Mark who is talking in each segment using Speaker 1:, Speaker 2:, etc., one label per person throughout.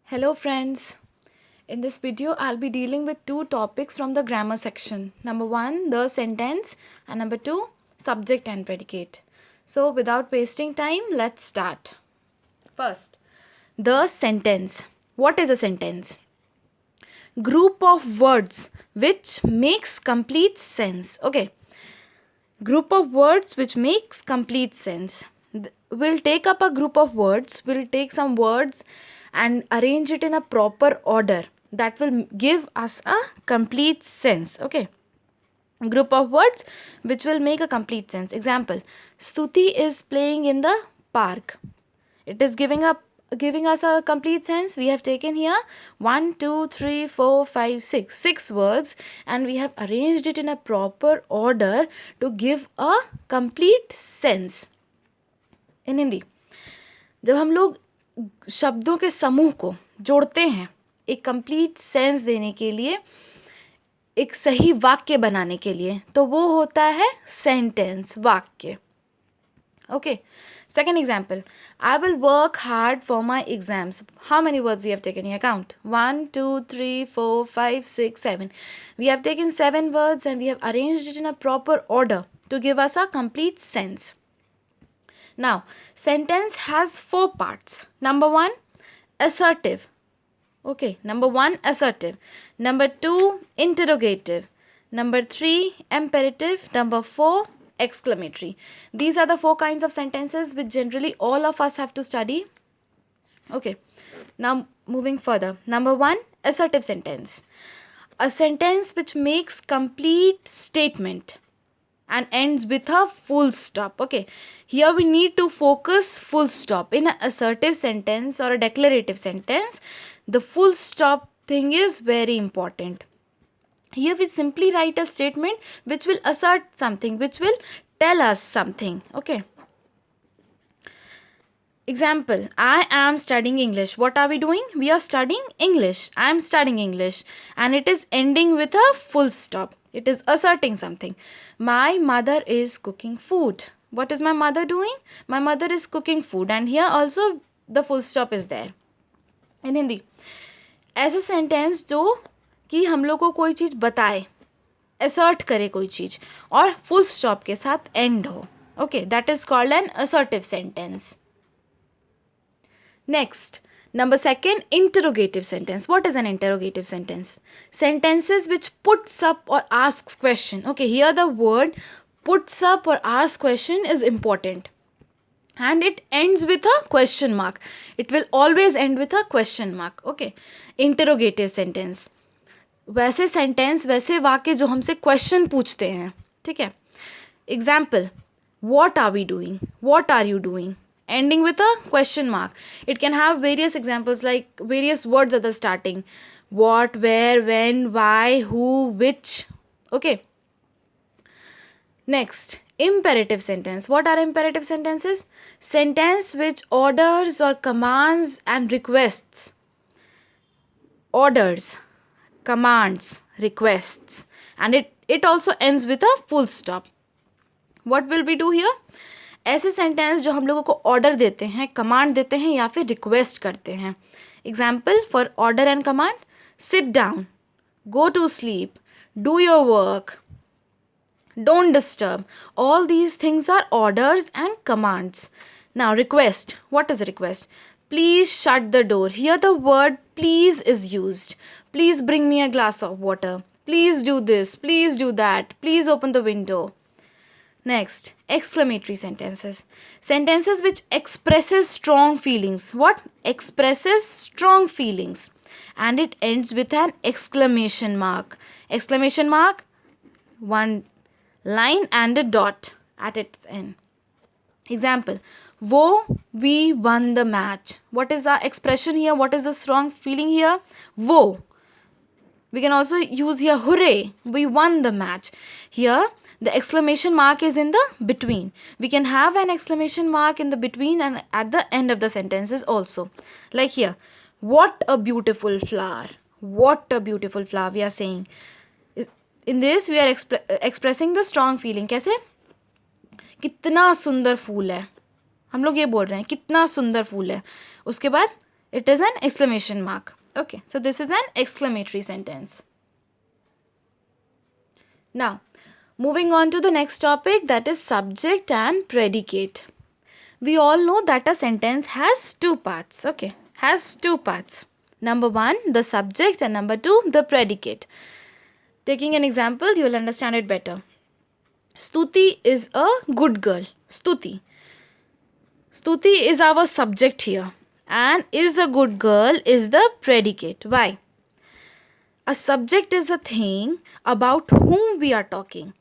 Speaker 1: Hello friends. In this video I'll be dealing with two topics from the grammar section. Number 1, the sentence, and number 2, subject and predicate. So without wasting time, let's start. First, the sentence. What is a sentence? Group of words which makes complete sense. Okay. Group of words which makes complete sense. We'll take up a group of words, we'll take some words and arrange it in a proper order that will give us a complete sense. Okay, group of words which will make a complete sense. Example, Stuti is playing in the park. It is giving us a complete sense. We have taken here 1 2 3 4 5 6 words and we have arranged it in a proper order to give a complete sense. In Hindi, जब हम लोग शब्दों के समूह को जोड़ते हैं एक कंप्लीट सेंस देने के लिए, एक सही वाक्य बनाने के लिए, तो वो होता है सेंटेंस, वाक्य. Okay. Second example, I will work hard for my exams. How many words we have taken here? Count. 1, 2, 3, 4, 5, 6, 7. We have taken 7 words and we have arranged it in a proper order to give us a complete sense. Now, sentence has 4 parts. Number 1, assertive. Okay, number 1, assertive. Number 2, interrogative. Number 3, imperative. Number 4, exclamatory. These are the 4 kinds of sentences which generally all of us have to study. Okay, now moving further. Number 1, assertive sentence. A sentence which makes complete statement and ends with a full stop. Okay, here we need to focus full stop. In an assertive sentence or a declarative sentence, the full stop thing is very important. Here we simply write a statement which will assert something, which will tell us something. Okay. Example, I am studying English. What are we doing? We are studying English. I am studying English. And it is ending with a full stop. It is asserting something. My mother is cooking food. What is my mother doing? My mother is cooking food. And here also the full stop is there. In Hindi, ऐसा sentence जो कि हम लोग को कोई चीज़ बताए, assert करे कोई चीज़ और फुल स्टॉप के साथ एंड हो. Okay, that is called an assertive sentence. Next, number 2, interrogative sentence. What is an interrogative sentence? Sentences which puts up or asks question. Okay, here the word puts up or asks question is important. And it ends with a question mark. It will always end with a question mark. Okay, interrogative sentence. वैसे sentence, वैसे वाक्य जो हमसे question पूछते हैं. ठीक है. Example, what are we doing? What are you doing? Ending with a question mark. It can have various examples like various words at the starting. What, where, when, why, who, which. Okay. Next, imperative sentence. What are imperative sentences? Sentence which orders or commands and requests. Orders, commands, requests. And it also ends with a full stop. What will we do here? ऐसे sentence जो हम लोगों को order देते हैं, command देते हैं या फिर रिक्वेस्ट करते हैं. Example for order and command, sit down, go to sleep, do your work, don't disturb. All these things are orders and commands. Now request. What is a request? Please shut the door. Here the word please is used. Please bring me a glass of water. Please do this. Please do that. Please open the window. Next, exclamatory sentences. Sentences which expresses strong feelings. What? Expresses strong feelings. And it ends with an exclamation mark. Exclamation mark, one line and a dot at its end. Example, wo, we won the match. What is the expression here? What is the strong feeling here? Wo. We can also use here hooray, we won the match. Here the exclamation mark is in the between. We can have an exclamation mark in the between and at the end of the sentences also. Like here, what a beautiful flower. What a beautiful flower we are saying. In this we are expressing the strong feeling. कैसे? कितना सुंदर फूल है. हम लोग ये बोल रहे हैं कितना सुंदर फूल है. उसके बाद It is an exclamation mark. Okay, so this is an exclamatory sentence. Now, moving on to the next topic, that is subject and predicate. We all know that a sentence has two parts. Okay, has two parts. Number one, the subject, and number two, the predicate. Taking an example, you will understand it better. Stuti is a good girl. Stuti. Stuti is our subject here, and is a good girl is the predicate. Why? A subject is a thing about whom we are talking.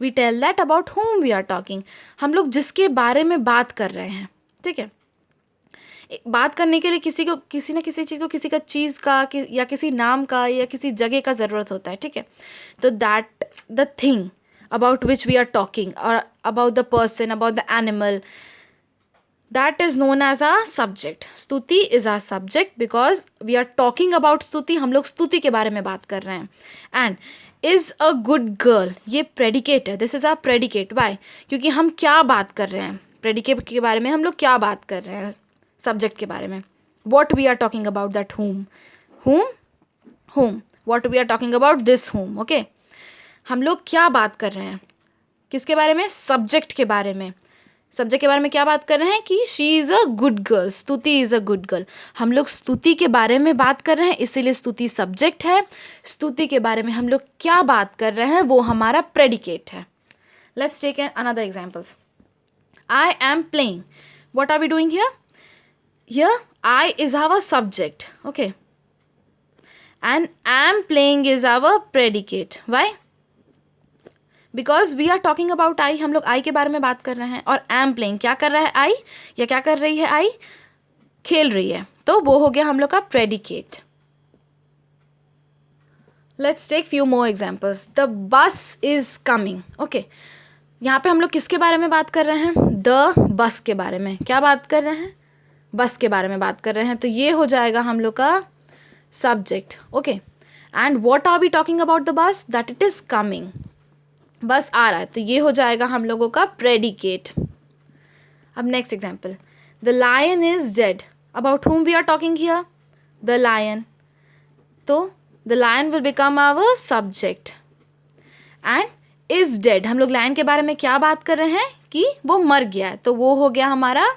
Speaker 1: We tell that about whom we are talking. हम लोग जिसके बारे में बात कर रहे हैं, ठीक है. बात करने के लिए किसी को, किसी न किसी चीज़ को, किसी का चीज़ का या किसी नाम का या किसी जगह का ज़रूरत होता है, ठीक है. तो that the thing about which we are talking, or about the person, about the animal, that is known as a subject. Stuti is our subject because we are talking about Stuti. हम लोग स्तुति के बारे में बात कर रहे हैं. And is a good girl, ये predicate है. This is a predicate. Why? क्योंकि हम क्या बात कर रहे हैं, predicate के बारे में हम लोग क्या बात कर रहे हैं, subject के बारे में. What we are talking about, that whom. What we are talking about, this whom. Okay, हम लोग क्या बात कर रहे हैं, किसके बारे में, सब्जेक्ट के बारे में. सब्जेक्ट के बारे में क्या बात कर रहे हैं कि she is a good girl, स्तुति इज़ अ गुड गर्ल. हम लोग स्तुति के बारे में बात कर रहे हैं, इसीलिए स्तुति सब्जेक्ट है. स्तुति के बारे में हम लोग क्या बात कर रहे हैं वो हमारा प्रेडिकेट है. Let's take another examples. I am playing. What are we doing here? Here I is our subject. Okay, and am playing is our predicate. Why? Because we are talking about I. हम लोग आई के बारे में बात कर रहे हैं. और एम प्लेइंग, क्या कर रहा है आई, या क्या कर रही है आई, खेल रही है. तो वो हो गया हम लोग का predicate. Let's take few more examples. The bus is coming. Okay, यहाँ पे हम लोग किसके बारे में बात कर रहे हैं, द बस के बारे में. क्या बात कर रहे हैं, बस के बारे में बात कर रहे हैं. तो ये हो जाएगा हम लोग का subject. Okay, and what are we talking about the bus, that it is coming. Bus आ रहा है, तो ये हो जाएगा हम लोगों का प्रेडिकेट. अब next example. The lion is dead. About whom we are talking here, the lion. तो the lion will become our subject. And is dead, हम लोग लायन के बारे में क्या बात कर रहे हैं कि वो मर गया है. तो वो हो गया हमारा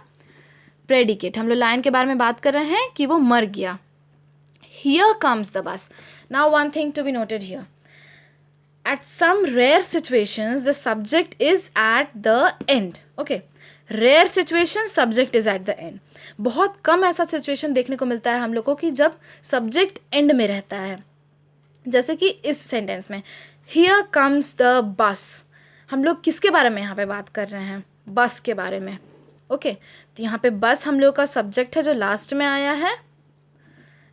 Speaker 1: प्रेडिकेट. हम लोग लायन के बारे में बात कर रहे हैं कि वो मर गया. Here comes the bus. Now one thing to be noted here. At some rare situations, the subject is at the end. Okay, rare situation, subject is at the end. बहुत कम ऐसा सिचुएशन देखने को मिलता है हम लोग को कि जब सब्जेक्ट एंड में रहता है. जैसे कि इस सेंटेंस में here comes the bus. हम लोग किसके बारे में यहाँ पे बात कर रहे हैं, बस के बारे में. ओके, तो यहाँ पे बस हम लोग का सब्जेक्ट है जो लास्ट में आया है.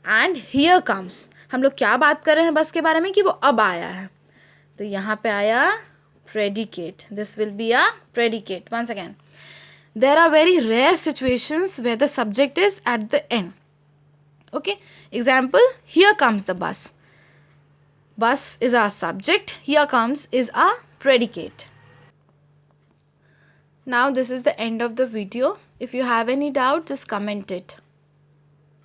Speaker 1: एंड here comes, हम लोग क्या बात कर रहे हैं बस के बारे में कि वो अब आया है. तो यहाँ पे आया predicate. This will be a predicate. Once again, there are very rare situations where the subject is at the end. Okay, example, here comes the bus. Bus is our subject, here comes is our predicate. Now this is the end of the video. If you have any doubt, just comment it.